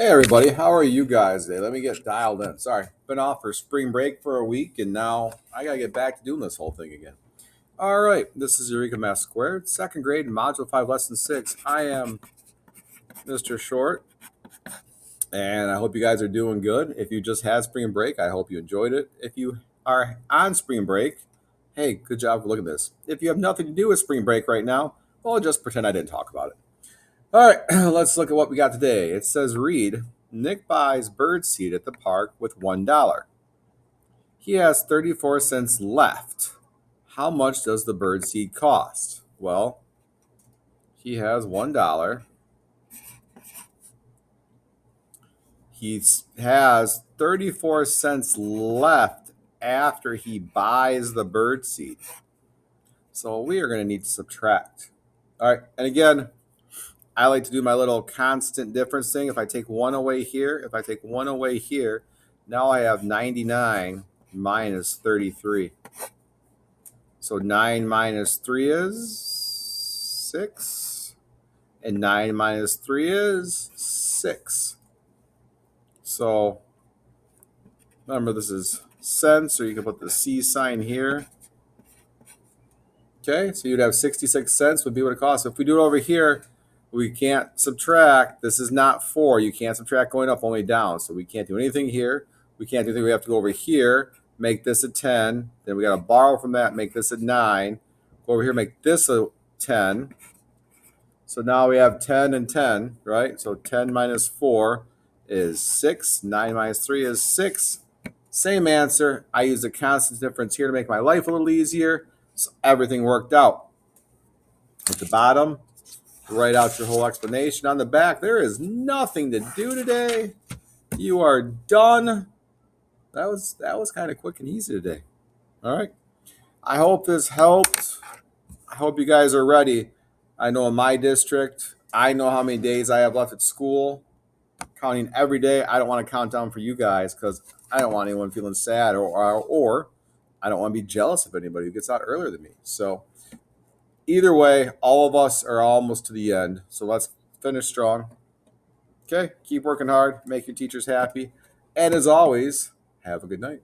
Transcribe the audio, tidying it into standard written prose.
Hey everybody, how are you guys today? Let me get dialed in. Sorry, been off for spring break for a week and now I gotta get back to doing this whole thing again. All right, this is Eureka Math Squared, second grade, Module 5, Lesson 6. I am Mr. Short and I hope you guys are doing good. If you just had spring break, I hope you enjoyed it. If you are on spring break, hey, good job for looking at this. If you have nothing to do with spring break right now, well, just pretend I didn't talk about it. All right, let's look at what we got today. It says, read, Nick buys birdseed at the park with $1. He has 34 cents left. How much does the birdseed cost? Well, he has $1. He has 34 cents left after he buys the birdseed. So we are going to need to subtract. All right, and again, I like to do my little constant difference thing. If I take 1 away here, now I have 99 minus 33. So 9 minus 3 is 6. And 9 minus 3 is 6. So remember, this is cents, or you can put the C sign here. Okay, so you'd have 66 cents would be what it costs. If we do it over here, we can't subtract. This is not 4. You can't subtract going up, only down. So we can't do anything here. We can't do anything. We have to go over here, make this a 10. Then we got to borrow from that, make this a 9. Go over here, make this a 10. So now we have 10 and 10, right? So 10 minus 4 is 6. 9 minus 3 is 6. Same answer. I use a constant difference here to make my life a little easier. So everything worked out. At the bottom, write out your whole explanation. On the back, there is nothing to do today. You are done. That was kind of quick and easy today. All right. I hope this helped. I hope you guys are ready. I know in my district, I know how many days I have left at school. Counting every day. I don't want to count down for you guys because I don't want anyone feeling sad or I don't want to be jealous of anybody who gets out earlier than me. So either way, all of us are almost to the end. So let's finish strong. Okay, keep working hard, make your teachers happy. And as always, have a good night.